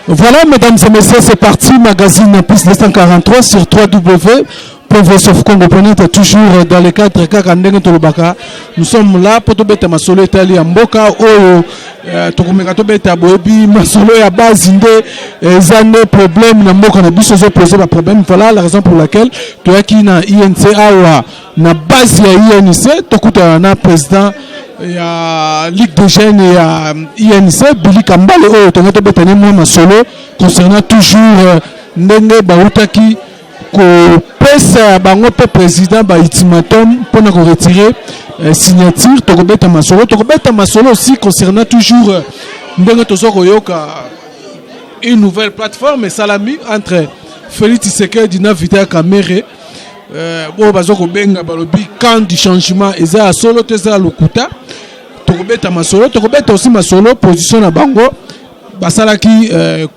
Voilà, mesdames et messieurs, c'est parti. Magazine plus 243 sur 3W. Toujours dans le cadre de nous sommes là pour te mettre ma solo Italie en boca ou to beta bobi ma solo ya base des problèmes na mboka na biso zo poser ba problème. Voilà la raison pour laquelle tu as qui na INC awa na base ya INC to kuta na président ya Ligue des jeunes ya INC Billy Kambale o to ngato beta ni ma solo concernant toujours ndenge bautaki ko pesa bango pe président ba ultimatum pour na retirer signature to beta masolo aussi concernant toujours ndenge tozo koyoka une nouvelle plateforme salami entre Félix Tshisekedi na Vital Kamerhe bo bazo ko benga balobi camp du changement eza solo teza lokuta to beta aussi masolo position na bango basalaki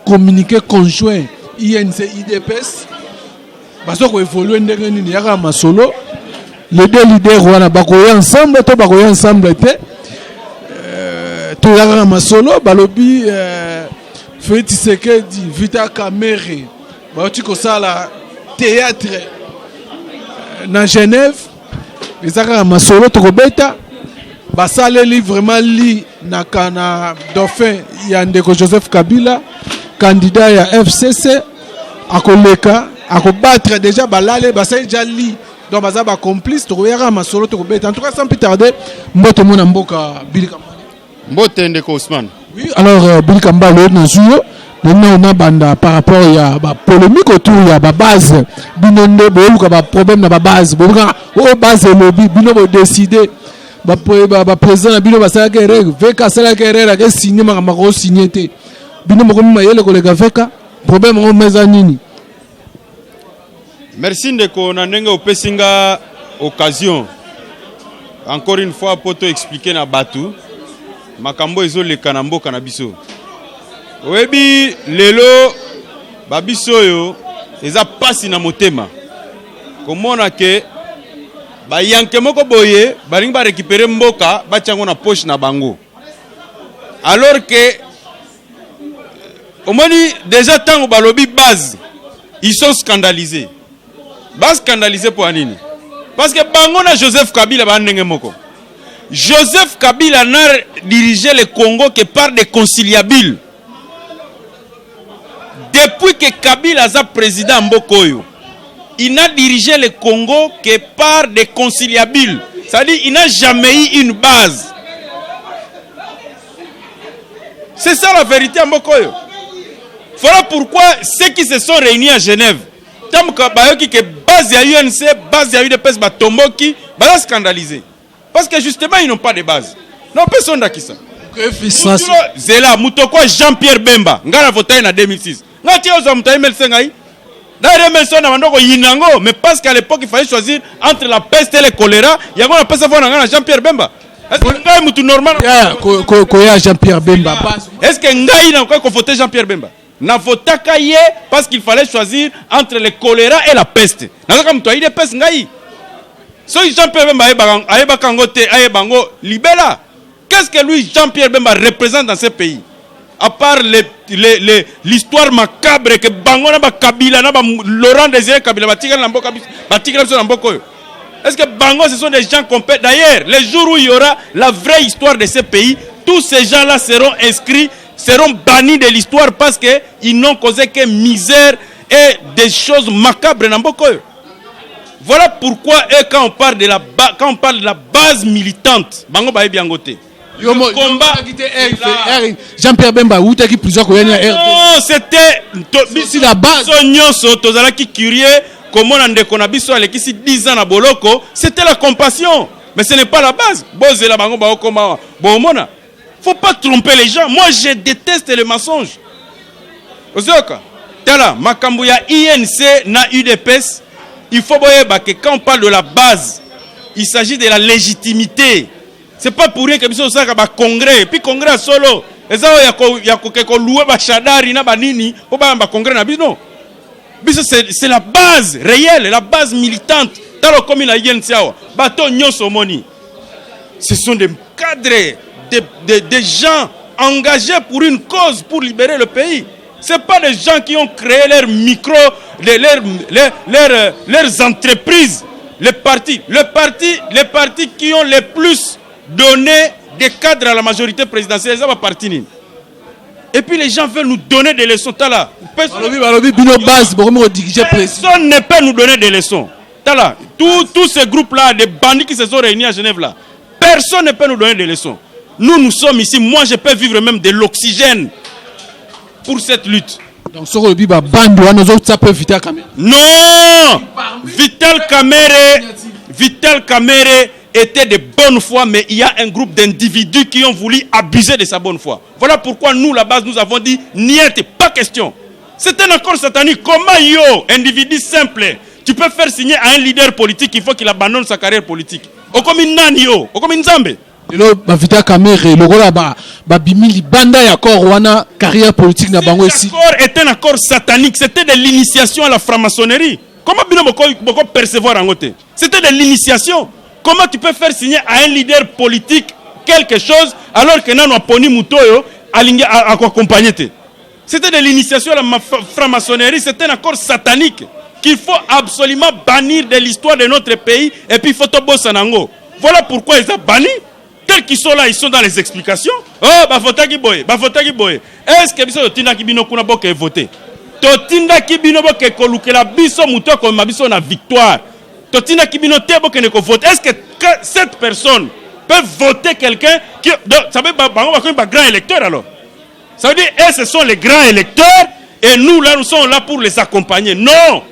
communiqué conjoint INC IDPS baso ko évoluer ndenge nini yaka masolo les deux leaders wana bakoya ensemble to bakoya ensemble te to yaka masolo balobi Félix Tshisekedi Vital Kamerhe baoti ko sala théâtre na Genève ezaka masolo to kobeta basaleli vraiment li na kana dauphin ya ndeko Joseph Kabila candidat ya FCC akoleka akobattre déjà balale basay déjà li donc baza ba complice to yaka masolo to kobeta en tout cas sans plus tarder mbote mona mboka Billy Kambale mbote ndeko Ousmane. Oui, alors Billy Kambale na zuyo maintenant on a banda par rapport ya ba polémique autour ya ba base binonde boluka ba problème na ba base boluka o base lobby bino bo décider ba président bino basala ke règle veka sala ke règle ke signer makamba ko signer te bino mo ko mayele ko lega veka problème o meza nini. Merci ndeko na ndenge opesinga occasion encore une fois pour te expliquer na batu makambo ezoleka na mboka na biso oyebi lelo babiso yo eza pasi na motema komona ke bayanke moko boye balingi ba récupérer mboka batiango na poche na bango alors que omoni déjà tango balobi base ils sont scandalisés. Bas scandalisé pour Anini. Parce que Bangona Joseph Kabila moko. Joseph Kabila n'a dirigé le Congo que par des conciliables. Depuis que Kabila est président Mbokoyo, il n'a dirigé le Congo que par des conciliables. C'est-à-dire il n'a jamais eu une base. C'est ça la vérité à Mbokoyo. Voilà pourquoi ceux qui se sont réunis à Genève, tant que base ya UNC, base ya UDPS batomboki, bala scandalisé. Parce que justement ils n'ont pas de base. Non personne n'a qui ça. Zela mutoko Jean-Pierre Bemba, ngana voté en 2006. Ngati oza mutayi melsengai. D'ailleurs Melson na mandoko yinango, mais parce qu'à l'époque il fallait choisir entre la peste et le choléra, yango na pesa vona ngana Jean-Pierre Bemba. Est-ce que ngai mutu normal ko Jean-Pierre Bemba. Est-ce que ngai na ko voter Jean-Pierre Bemba? Na votaka ye parce qu'il fallait choisir entre le choléra et la peste. Nazaka mtu aide peste ngai. So Jean-Pierre Bemba ayeba kangote ayebango libela. Qu'est-ce que lui Jean-Pierre Bemba représente dans ce pays? À part l'histoire macabre que bango na ba Kabila na ba Laurent Désiré Kabila batika na mboka batika na mboko. Est-ce que bango ce sont des gens compétents? D'ailleurs, les jours où il y aura la vraie histoire de ce pays, tous ces gens-là seront inscrits, seront bannis de l'histoire parce qu'ils n'ont causé que misère et des choses macabres dans beaucoup. Voilà pourquoi quand on parle de la base militante, bango ba bien goté. Le combat Jean-Pierre Bemba ou qui plusieurs non, c'était c'est la base. Nyonso tozala ki curieux comment on ndeko na biso ale kisi 10 ans na boloko, c'était la compassion. Mais ce n'est pas la base. Bozela bango ba okoma bomona. Faut pas tromper les gens. Moi, je déteste le mensonge. Ozoka. Tala, makambo ya INC na UDPS, il faut que quand on parle de la base, il s'agit de la légitimité. C'est pas pour rien que biso osaka ba congrès, puis congrès solo. Ezao ya ko louer ba chadari na banini, po ba congrès na biso. Biso c'est la base réelle, la base militante. Talo comme la INC bato nyonso moni. Ce sont des cadres, des gens engagés pour une cause, pour libérer le pays. Ce pas des gens qui ont créé leurs micros, leurs entreprises. Les partis qui ont les plus donné des cadres à la majorité présidentielle, ça va partir. Et puis les gens veulent nous donner des leçons. Tala. Personne ne peut nous donner des leçons. Tala. Tous ces groupes-là, des bandits qui se sont réunis à Genève là, personne ne peut nous donner des leçons. Nous sommes ici. Moi, je peux vivre même de l'oxygène pour cette lutte. Donc, sur le biba bando, ça peut Vital Kamerhe. Non, Vital Kamerhe était de bonne foi, mais il y a un groupe d'individus qui ont voulu abuser de sa bonne foi. Voilà pourquoi nous, la base, nous avons dit niet, pas question. C'est un accord satanique. Comment individu simple, tu peux faire signer à un leader politique qu'il faut qu'il abandonne sa carrière politique? Okomi nani Okomi nzambe. Vital Kamerhe, le bimili banda ya wana carrière politique na bango ici. L'accord est un accord satanique. C'était de l'initiation à la franc-maçonnerie. Comment beaucoup percevoir en côté? C'était de l'initiation. Comment tu peux faire signer à un leader politique quelque chose alors que non poni mutoyo à accompagner? C'était de l'initiation à la franc-maçonnerie. C'était un accord satanique qu'il faut absolument bannir de l'histoire de notre pays. Et puis photo sanango. Voilà pourquoi ils ont banni. Tels qu'ils sont là, ils sont dans les explications. Oh, bafotaki boy. Est-ce que biso totinda kibino kuna boke voter? Totinda kibino boke kolukela biso muto ko mabiso na victoire. Totinda kibino te boke ne ko voter. Est-ce que cette personne peut voter quelqu'un qui ça veut pas grand électeur alors? Ça veut dire ce sont les grands électeurs et nous là nous sommes là pour les accompagner. Non.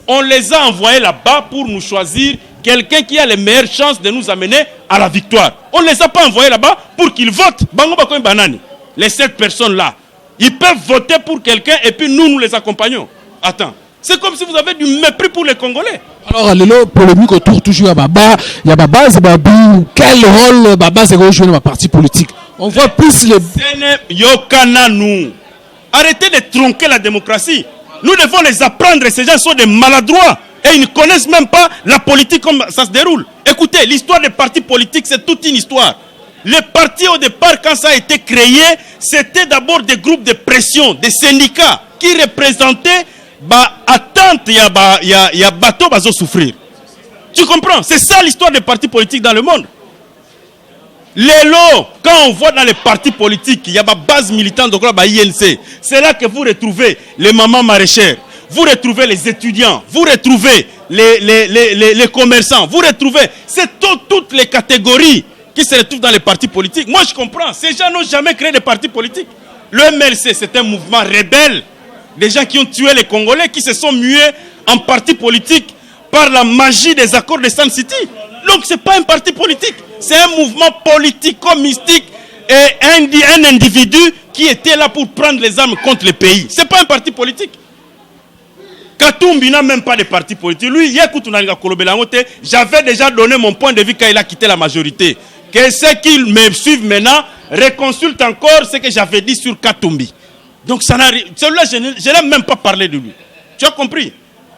On les a envoyés là-bas pour nous choisir quelqu'un qui a les meilleures chances de nous amener à la victoire. On ne les a pas envoyés là-bas pour qu'ils votent. Les 7 personnes-là, ils peuvent voter pour quelqu'un et puis nous les accompagnons. Attends, c'est comme si vous avez du mépris pour les Congolais. Alors, le polémique autour toujours à Baba, il y a Baba, quel rôle Baba c'est joué dans la partie politique? On voit plus les... Yokana nous. Arrêtez de tronquer la démocratie. Nous devons les apprendre. Ces gens sont des maladroits. Et ils ne connaissent même pas la politique comme ça se déroule. Écoutez, l'histoire des partis politiques, c'est toute une histoire. Les partis, au départ, quand ça a été créé, c'était d'abord des groupes de pression, des syndicats qui représentaient attente, il y a bateau bazo souffrir. Tu comprends? C'est ça l'histoire des partis politiques dans le monde. Lélo, quand on voit dans les partis politiques, il y a ma base militante, donc là, INC, c'est là que vous retrouvez les mamans maraîchères. Vous retrouvez les étudiants, vous retrouvez les commerçants, vous retrouvez, c'est toutes les catégories qui se retrouvent dans les partis politiques. Moi je comprends, ces gens n'ont jamais créé de partis politiques. Le MLC c'est un mouvement rebelle, des gens qui ont tué les Congolais, qui se sont mués en parti politique par la magie des accords de Sun City. Donc c'est pas un parti politique, c'est un mouvement politico-mystique et un individu qui était là pour prendre les armes contre le pays. C'est pas un parti politique. Katumbi n'a même pas de parti politique. Lui, j'avais déjà donné mon point de vue quand il a quitté la majorité. Que ceux qui me suivent maintenant reconsultent encore ce que j'avais dit sur Katumbi. Donc celui-là, je n'ai même pas parlé de lui. Tu as compris?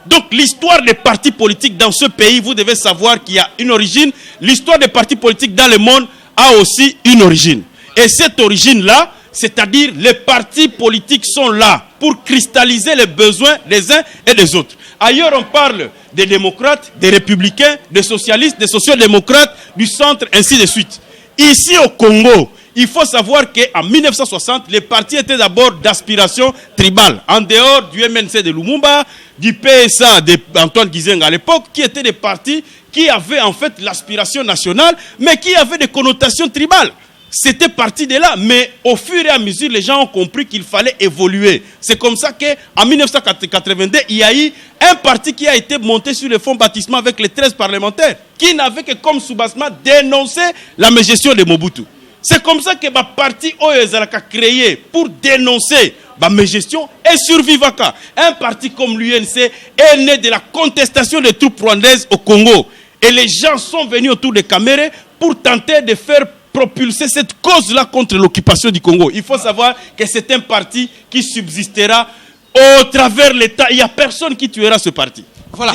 Donc l'histoire des partis politiques dans ce pays, vous devez savoir qu'il y a une origine. L'histoire des partis politiques dans le monde a aussi une origine. Et cette origine-là, c'est-à-dire les partis politiques sont là pour cristalliser les besoins des uns et des autres. Ailleurs, on parle des démocrates, des républicains, des socialistes, des sociodémocrates, du centre, ainsi de suite. Ici au Congo, il faut savoir qu'en 1960, les partis étaient d'abord d'aspiration tribale. En dehors du MNC de Lumumba, du PSA d'Antoine Gizenga à l'époque, qui étaient des partis qui avaient en fait l'aspiration nationale, mais qui avaient des connotations tribales. C'était parti de là, mais au fur et à mesure, les gens ont compris qu'il fallait évoluer. C'est comme ça qu'en 1982, il y a eu un parti qui a été monté sur le fonds baptismal avec les 13 parlementaires, qui n'avait que comme soubassement dénoncer la mégestion de Mobutu. C'est comme ça que le parti Oyezalaka créé pour dénoncer la mégestion et Survivaka. Un parti comme l'UNC est né de la contestation des troupes rwandaises au Congo. Et les gens sont venus autour de Kamerhe pour tenter de faire propulser cette cause-là contre l'occupation du Congo. Il faut savoir que c'est un parti qui subsistera au travers l'État. Il n'y a personne qui tuera ce parti. Voilà.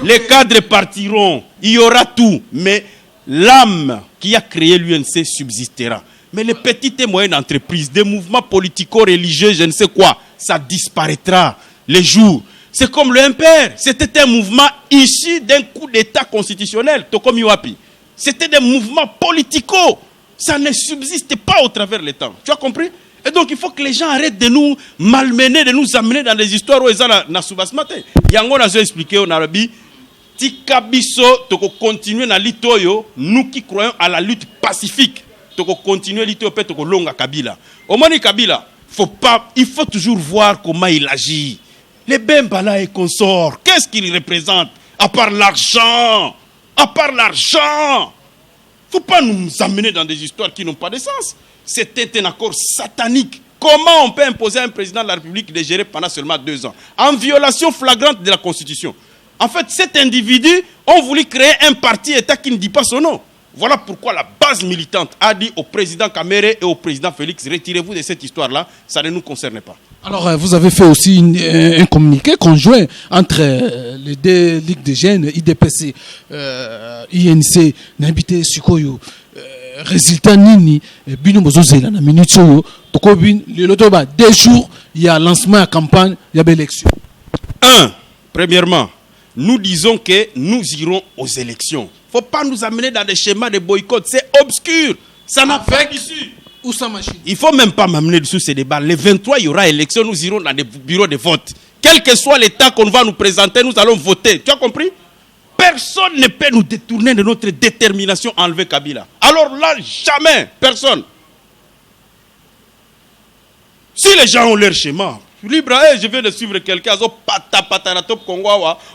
Les cadres partiront. Il y aura tout. Mais l'âme qui a créé l'UNC subsistera. Mais les petites et moyennes entreprises, des mouvements politico-religieux, je ne sais quoi, ça disparaîtra les jours. C'est comme le MPR. C'était un mouvement issu d'un coup d'État constitutionnel. Tokomi Wapi. C'était des mouvements politico. Ça ne subsiste pas au travers des temps. Tu as compris? Et donc il faut que les gens arrêtent de nous malmener, de nous amener dans des histoires où ils ont na soubasmate. Yango n'a expliqué en Arabie. Tikabiso, toko continuer na litoyo, nous qui croyons à la lutte pacifique. Toko continuer litoyo pe toko longa Kabila. Au moins Kabila, il faut toujours voir comment il agit. Les Bembala et consorts, qu'est-ce qu'ils représentent? À part l'argent. À part l'argent. Il ne faut pas nous amener dans des histoires qui n'ont pas de sens. C'était un accord satanique. Comment on peut imposer à un président de la République de gérer pendant seulement 2 ans? En violation flagrante de la Constitution. En fait, cet individu a voulu créer un parti-État qui ne dit pas son nom. Voilà pourquoi la base militante a dit au président Kamere et au président Félix, retirez-vous de cette histoire-là, ça ne nous concerne pas. Alors, vous avez fait aussi un communiqué conjoint entre les deux ligues de jeunes, IDPC, INC, Nabité, Sikoyo, résultat Nini, Bino Bozozela, na minute yo, Tokobin, le Lotoba, 2 jours, il y a lancement à campagne, il y a élection. Premièrement, nous disons que nous irons aux élections. Il ne faut pas nous amener dans des schémas de boycott, c'est obscur, ça n'a pas d'issue. Il ne faut même pas m'amener sur ces débats. Le 23, il y aura élection, nous irons dans des bureaux de vote. Quel que soit l'état qu'on va nous présenter, nous allons voter. Tu as compris? Personne ne peut nous détourner de notre détermination à enlever Kabila. Alors là, jamais, personne. Si les gens ont leur schéma, libre, je viens de suivre quelqu'un,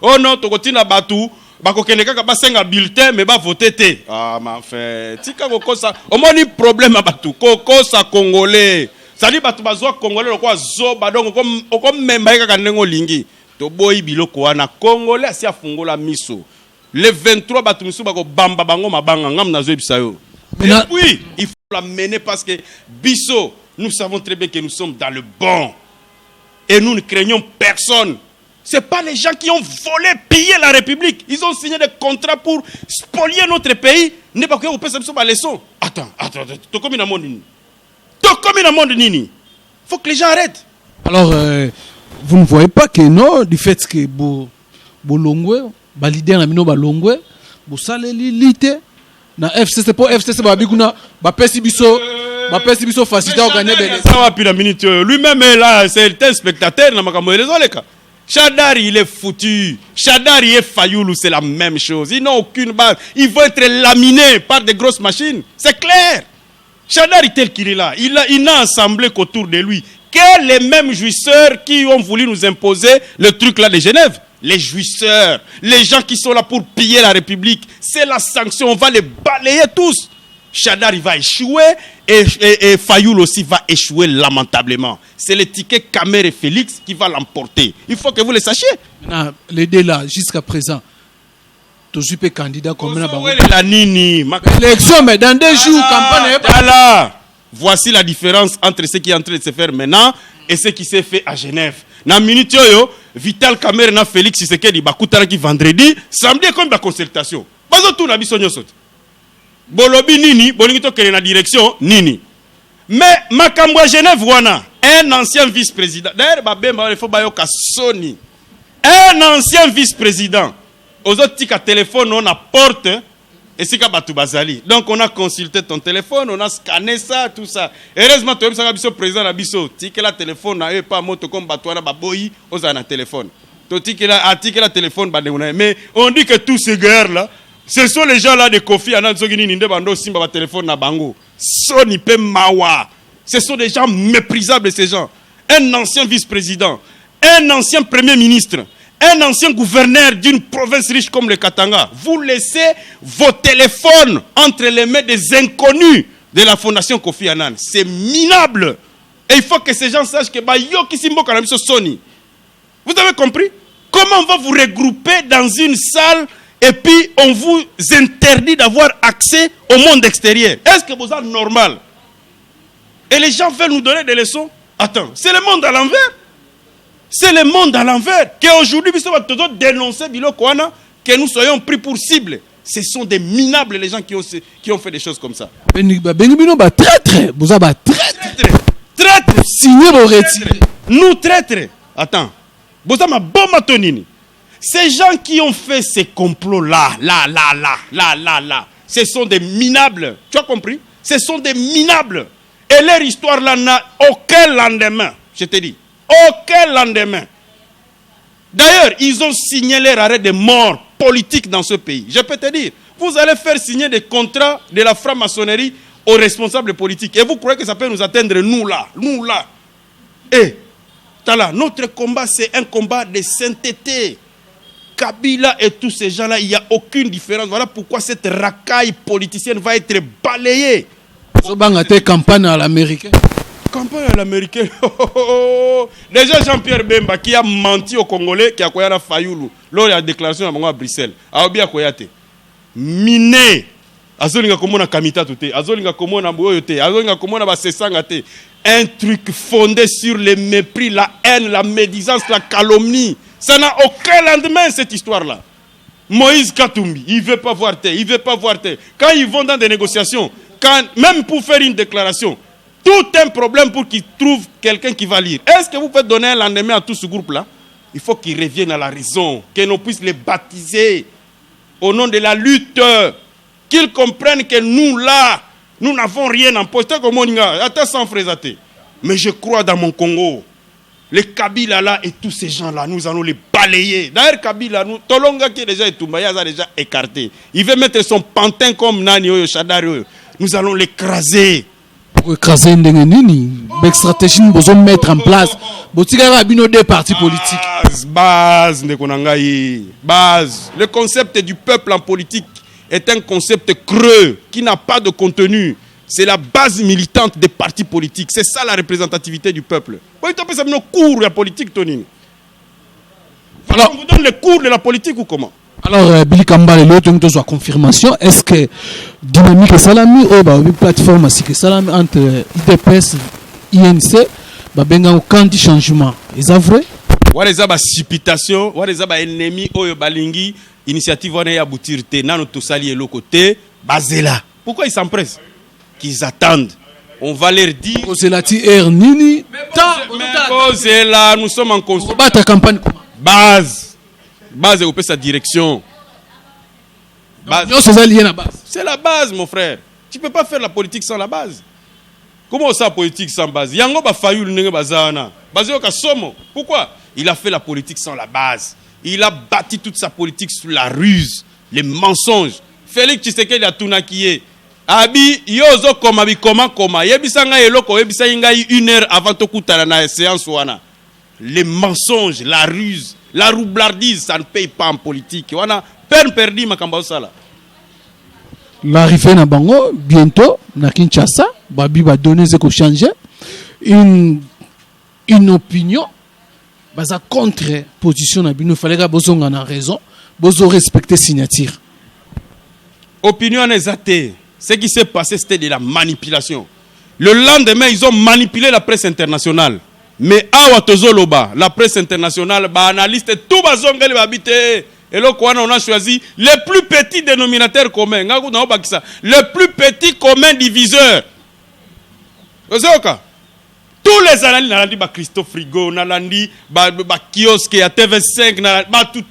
oh non, Tokotina Batou. Bakokeneka ka basenga bulletin mais ba voter te. Ah mais enfin, tika kokosa. Au moins ni problème à batu. Kokosa congolais. Ça dit batu bazwa congolais lokwa zo badongo comme memba ka ndengo lingi. To boyi biloko wana congolais asi afungola miso. Le 23 batu miso bako bamba bango mabanga ngam nazo bisayo. Et puis, il faut la mener parce que biso, nous savons très bien que nous sommes dans le bon. Et nous ne craignons personne. Ce n'est pas les gens qui ont volé, pillé la République. Ils ont signé des contrats pour spolier notre pays. Ne pas que vous pensez que leçon. Attends. Tu comme dans le monde nini. Il faut que les gens arrêtent. Alors, vous ne voyez pas que non, du fait que Bolongwe, leader na mino Bolongwe, Bosaleli lité na FCC pour FCC babikuna ba pesibiso facilité à gagner des. Lui-même est là, c'est un spectateur na makambo les oleka. Chadari, il est foutu. Chadari et Fayoulou, c'est la même chose. Ils n'ont aucune base. Ils vont être laminés par des grosses machines. C'est clair. Chadari, tel qu'il est là, il n'a assemblé qu'autour de lui que les mêmes jouisseurs qui ont voulu nous imposer le truc là de Genève. Les jouisseurs, les gens qui sont là pour piller la République. C'est la sanction. On va les balayer tous. Chadar va échouer et Fayoul aussi va échouer lamentablement. C'est le ticket Kamere et Félix qui va l'emporter. Il faut que vous le sachiez. Maintenant, les deux là, jusqu'à présent, tu es candidat comme la Nini. L'élection, mais dans 2 jours, campagne. Voilà. Voici la différence entre ce qui est en train de se faire maintenant et ce qui s'est fait à Genève. Dans la minute, Vital Kamere et Félix Tshisekedi qui vendredi, samedi, comme la consultation. Pas tout la bisogno saute. Bolobi Nini, Bolingito qui est dans la direction Nini. Mais Makambwa Genève, wana, un ancien vice-président. D'ailleurs, il faut que Sony. Un ancien vice-président. Aux autres, tu as téléphone, on a porte. Et c'est Kabatou Bazali. Donc, on a consulté ton téléphone, on a scanné ça, tout ça. Heureusement, tu as le président Nabiso. Tu as le téléphone, tu pas moto comme Batouana Baboyi, on a un téléphone. Tu as le téléphone, mais on dit que tous ces gars-là, ce sont les gens là de Kofi Annan Simba téléphone na bango. Soni pe mawa. Ce sont des gens méprisables ces gens. Un ancien vice-président, un ancien premier ministre, un ancien gouverneur d'une province riche comme le Katanga. Vous laissez vos téléphones entre les mains des inconnus de la fondation Kofi Annan. C'est minable. Et il faut que ces gens sachent que yo kisimbo kanamiso Soni. Vous avez compris? Comment on va vous regrouper dans une salle et puis on vous interdit d'avoir accès au monde extérieur? Est-ce que vous êtes normal? Et les gens veulent nous donner des leçons? Attends, c'est le monde à l'envers. C'est le monde à l'envers. Qu'aujourd'hui, nous devons dénoncer que nous soyons pris pour cible. Ce sont des minables, les gens qui ont fait des choses comme ça. Traître. Vous avez Traître. Signé vos retirés. Nous traîtres. Attends. Vous avez ma bombe tonini. Ces gens qui ont fait ces complots-là, là, ce sont des minables. Tu as compris? Ce sont des minables. Et leur histoire-là n'a aucun lendemain. Je te dis. Aucun lendemain. D'ailleurs, ils ont signé leur arrêt de mort politique dans ce pays. Je peux te dire, vous allez faire signer des contrats de la franc-maçonnerie aux responsables politiques. Et vous croyez que ça peut nous atteindre, nous là. Et, notre combat, c'est un combat de sainteté. Kabila et tous ces gens-là, il n'y a aucune différence. Voilà pourquoi cette racaille politicienne va être balayée. Campagne à l'américaine. Campagne à l'américaine. Déjà Jean-Pierre Bemba qui a menti aux Congolais, qui a koyana Fayoulou, lors de la déclaration à Bruxelles. Aobi a koyate. Miné. Azolinga komona kamita tuté. Azolinga komona boyote. Azolinga komona basesanga te. Un truc fondé sur le mépris, la haine, la médisance, la calomnie. Ça n'a aucun lendemain, cette histoire-là. Moïse Katumbi, il ne veut pas voir terre, Quand ils vont dans des négociations, même pour faire une déclaration, tout un problème pour qu'ils trouvent quelqu'un qui va lire. Est-ce que vous pouvez donner un lendemain à tout ce groupe-là? Il faut qu'ils reviennent à la raison, que l'on puisse les baptiser au nom de la lutte, qu'ils comprennent que nous, là, nous n'avons rien en poche. Attends sans frésater. Mais je crois dans mon Congo. Les Kabila là et tous ces gens-là, nous allons les balayer. D'ailleurs, Kabila, Tolonga qui est déjà Etumba, il a déjà écarté. Il veut mettre son pantin comme Nani Oyo, Shadari. Nous allons l'écraser. Pour écraser Ndengenini, avec stratégie, nous devons mettre en place. Deux partis politiques. Base. Le concept du peuple en politique est un concept creux qui n'a pas de contenu. C'est la base militante des partis politiques. C'est ça la représentativité du peuple. Ça nos cours de la politique, Tony. Alors, on vous donne les cours de la politique ou comment? Alors, Billy Kambale, l'autre, nous avons confirmation. Est-ce que Dynamique et Salami, une plateforme Salami entre IDPS et INC, benga aucun changement? Est-ce vrai? What is la précipitation? What is la ennemi? Oyo balingi initiative on est aboutir te nano to sali l'autre côté bazela. Pourquoi ils s'empressent? Qu'ils attendent. On va leur dire. C'est la Nini. Là, nous sommes en construction. Campagne. Base ou sa direction. C'est la base, mon frère. Tu ne peux pas faire la politique sans la base. Comment ça, politique sans base? Yango ba Fayoul nenge bazana. Basé au Kasomo. Pourquoi? Il a fait la politique sans la base. Il a bâti toute sa politique sur la ruse, les mensonges. Félix Tshisekedi a tunakié. Abi yozo koma yebisanga eloko yebisanga 1 heure avant to kutana na séance wana. Les mensonges, la ruse, la roublardise, ça ne paye pas en politique. Wana peine perdue makamba sala. L'arrivée na bango bientôt na Kinshasa, babi va donner ce qu'on changer une opinion basa contre position na bino fallait que bozonga na raison, bozo respecter signature. Opinion exatée. Ce qui s'est passé, c'était de la manipulation. Le lendemain, ils ont manipulé la presse internationale. Mais awa tozoloba, la presse internationale, analyste, tout bazongeli babite. Et là, on a choisi le plus petit dénominateur commun. Le plus petit commun diviseur. Tous les analystes, nalandi ba Christophe Frigo, nalandi ba kiosque à TV5,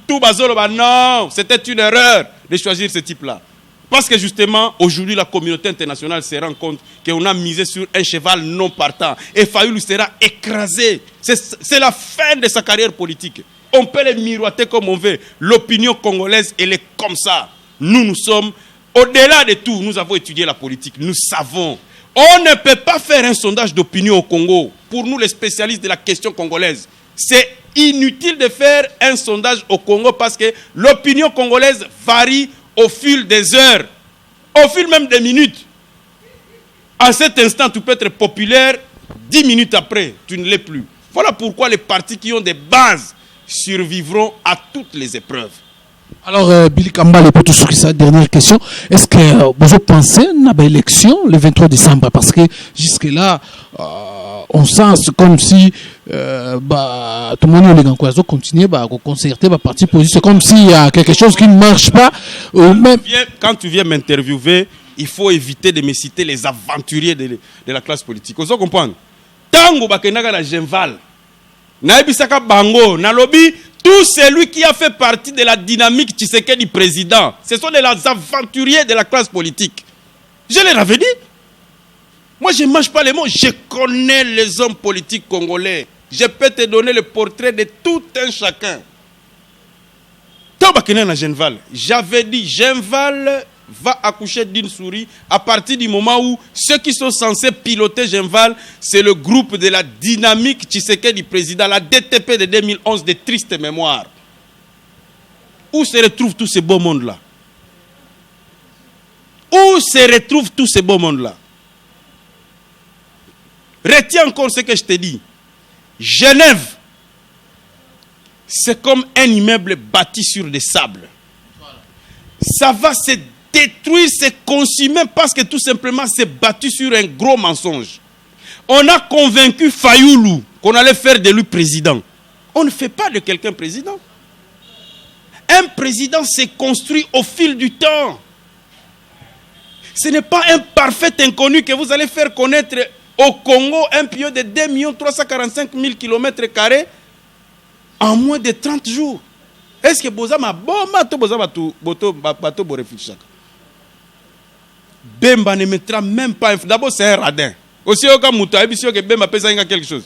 tout bazoloba. Non, c'était une erreur de choisir ce type-là. Parce que justement, aujourd'hui, la communauté internationale se rend compte qu'on a misé sur un cheval non partant. Et Fayoulou sera écrasé. C'est la fin de sa carrière politique. On peut les miroiter comme on veut. L'opinion congolaise, elle est comme ça. Nous sommes, au-delà de tout, nous avons étudié la politique. Nous savons. On ne peut pas faire un sondage d'opinion au Congo. Pour nous, les spécialistes de la question congolaise, c'est inutile de faire un sondage au Congo parce que l'opinion congolaise varie au fil des heures, au fil même des minutes. À cet instant, tu peux être populaire, 10 minutes après, tu ne l'es plus. Voilà pourquoi les partis qui ont des bases survivront à toutes les épreuves. Alors, Billy Kambale, pour tout ce qui est sa dernière question, est-ce que vous pensez à une élection le 23 décembre? Parce que jusque-là, on sent comme si tout le monde est continuer à concerter, à partir positif. C'est comme s'il y a quelque chose qui ne marche pas. Quand tu viens m'interviewer, il faut éviter de me citer les aventuriers de la classe politique. Vous comprenez? Tango bakenaka na Genval, na ebisaka bango, na lobby, tout celui qui a fait partie de la dynamique Tshisekedi président, ce sont les aventuriers de la classe politique. Je leur avais dit. Moi, je ne mange pas les mots. Je connais les hommes politiques congolais. Je peux te donner le portrait de tout un chacun. J'avais dit, Genval va accoucher d'une souris à partir du moment où ceux qui sont censés piloter Genval, c'est le groupe de la dynamique Tshisekedi président, la DTP de 2011 de triste mémoire. Où se retrouvent tous ces beaux mondes-là? Où se retrouvent tous ces beaux mondes-là? Retiens encore ce que je te dis. Genève, c'est comme un immeuble bâti sur des sables. Ça va se détruire, se consumer parce que tout simplement c'est battu sur un gros mensonge. On a convaincu Fayoulou qu'on allait faire de lui président. On ne fait pas de quelqu'un président. Un président s'est construit au fil du temps. Ce n'est pas un parfait inconnu que vous allez faire connaître au Congo, un pion de 2 345 000 km² en moins de 30 jours. Est-ce que Bozama Boma to Bozama bato bo réfléchir? Bemba ne mettra même pas. D'abord, c'est un radin. Aussi, au cas où tu as dit que Bemba pèse quelque chose.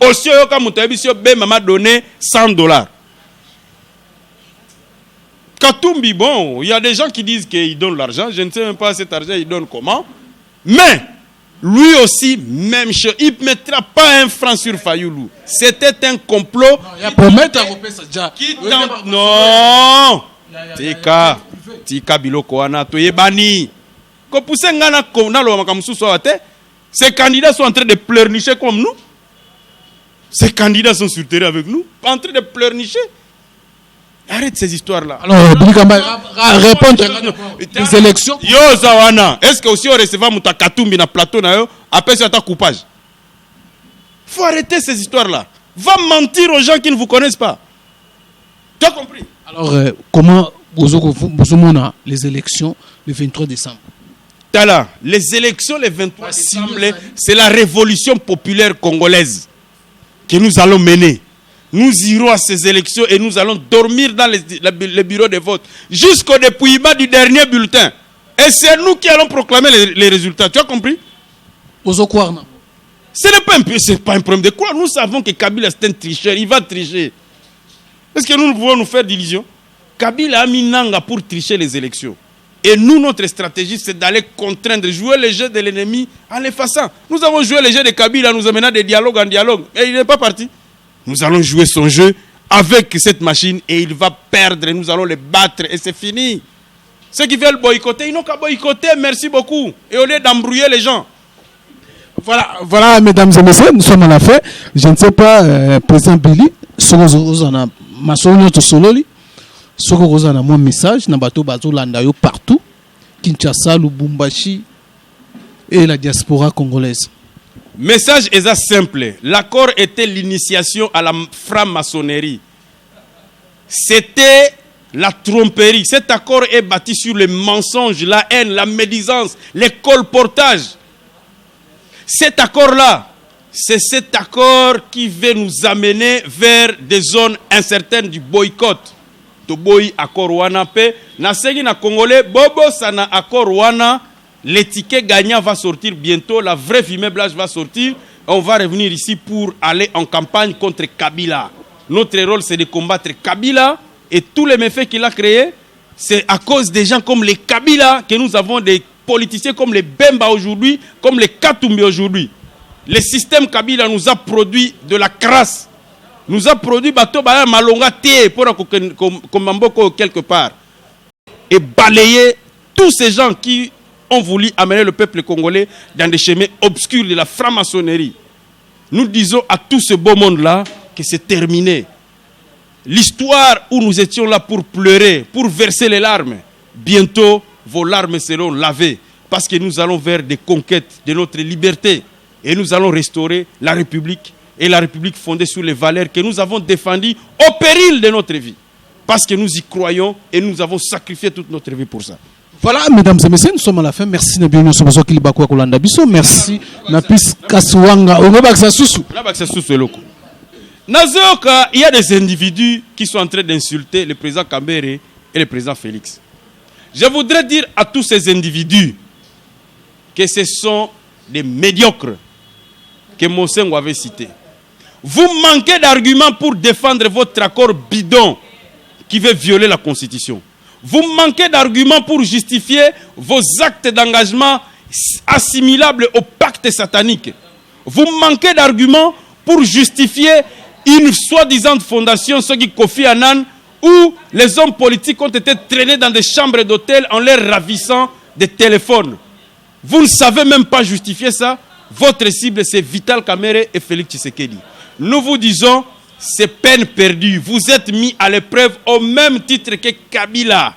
Aussi, au cas où tu as dit que Bemba m'a donné $100. Katumbi, bon, il y a des gens qui disent qu'il donne l'argent. Je ne sais même pas cet argent, il donne comment. Mais, lui aussi, même chose. Il ne mettra pas un franc sur Fayoulou. C'était un complot. Non. Tika biloko wana toyebani. Ko pousse ngana ko na lo makamususu ate. Ces candidats sont en train de pleurnicher comme nous. Ces candidats sont sur terrain avec nous, en train de pleurnicher. Arrête ces histoires-là. Alors, Bilikamba, répondre les élections. Yo Zawana, est-ce que aussi on recevra Moutakatumbi na plateau na yo après ce coupage? Faut arrêter ces histoires-là. Va mentir aux gens qui ne vous connaissent pas. Tu as compris? Alors, comment vous avez les élections le 23 décembre? Tala, les élections le 23 décembre, c'est la révolution populaire congolaise que nous allons mener. Nous irons à ces élections et nous allons dormir dans les bureaux de vote jusqu'au dépouillement du dernier bulletin. Et c'est nous qui allons proclamer les résultats. Tu as compris? Ce n'est pas un problème de quoi. Nous savons que Kabila c'est un tricheur. Il va tricher. Est-ce que nous pouvons nous faire d'illusions? Kabila a mis Nanga pour tricher les élections. Et nous, notre stratégie, c'est d'aller contraindre, jouer le jeu de l'ennemi en l'effaçant. Nous avons joué le jeu de Kabila, nous amenant de dialogue en dialogue. Et il n'est pas parti. Nous allons jouer son jeu avec cette machine et il va perdre. Nous allons le battre et c'est fini. Ceux qui veulent boycotter, ils n'ont qu'à boycotter. Merci beaucoup. Et au lieu d'embrouiller les gens. Voilà, mesdames et messieurs, nous sommes à la fin. Je ne sais pas, président Billy, ce que vous avez mon message, partout, Kinshasa, Lubumbashi et la diaspora congolaise. Message est simple. L'accord était l'initiation à la franc-maçonnerie. C'était la tromperie. Cet accord est bâti sur le mensonge, la haine, la médisance, les colportages. Cet accord-là, c'est cet accord qui veut nous amener vers des zones incertaines du boycott. Toboy accord wana pe na sengi na congolais bobo sana accord wana. Les tickets gagnants vont sortir bientôt, la vraie fumée blanche va sortir. On va revenir ici pour aller en campagne contre Kabila. Notre rôle, c'est de combattre Kabila et tous les méfaits qu'il a créés. C'est à cause des gens comme les Kabila que nous avons des politiciens comme les Bemba aujourd'hui, comme les Katumbi aujourd'hui. Le système Kabila nous a produit de la crasse. Nous a produit bateau baya malonga té pour Komamboko quelque part. Et balayer tous ces gens qui ont voulu amener le peuple congolais dans des chemins obscurs de la franc-maçonnerie. Nous disons à tout ce beau monde-là que c'est terminé. l'histoire où nous étions là pour pleurer, pour verser les larmes, bientôt vos larmes seront lavées parce que nous allons vers des conquêtes de notre liberté et nous allons restaurer la République et la République fondée sur les valeurs que nous avons défendues au péril de notre vie parce que nous y croyons et nous avons sacrifié toute notre vie pour ça. Voilà, mesdames et messieurs, nous sommes à la fin. Merci Nabino Sobozo Kilibakwa Kolanda Biso. Merci Napis Kaswanga. Nazoka, il y a des individus qui sont en train d'insulter le président Kambere et le président Félix. Je voudrais dire à tous ces individus que ce sont des médiocres que Monsengo avait cités. Vous manquez d'arguments pour défendre votre accord bidon qui veut violer la Constitution. Vous manquez d'arguments pour justifier vos actes d'engagement assimilables au pacte satanique. Vous manquez d'arguments pour justifier une soi-disant fondation, ce qui Kofi Annan, où les hommes politiques ont été traînés dans des chambres d'hôtel en leur ravissant des téléphones. Vous ne savez même pas justifier ça. Votre cible, c'est Vital Kamerhe et Félix Tshisekedi. Nous vous disons, c'est peine perdue. Vous êtes mis à l'épreuve au même titre que Kabila.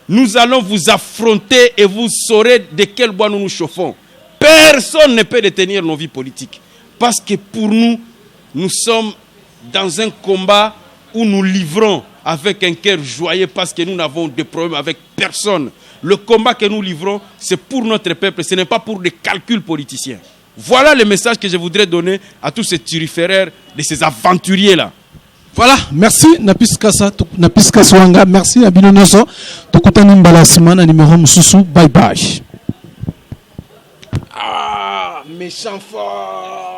Nous allons vous affronter et vous saurez de quel bois nous nous chauffons. Personne ne peut détenir nos vies politiques. Parce que pour nous, nous sommes dans un combat où nous livrons avec un cœur joyeux parce que nous n'avons de problème avec personne. Le combat que nous livrons, c'est pour notre peuple, ce n'est pas pour des calculs politiciens. Voilà le message que je voudrais donner à tous ces turiféraires, de ces aventuriers-là. Voilà, merci Napis Kaswanga, merci Nabino Noso. Tokutani mbala simana numéro mususu, bye bye. Ah, méchant fort.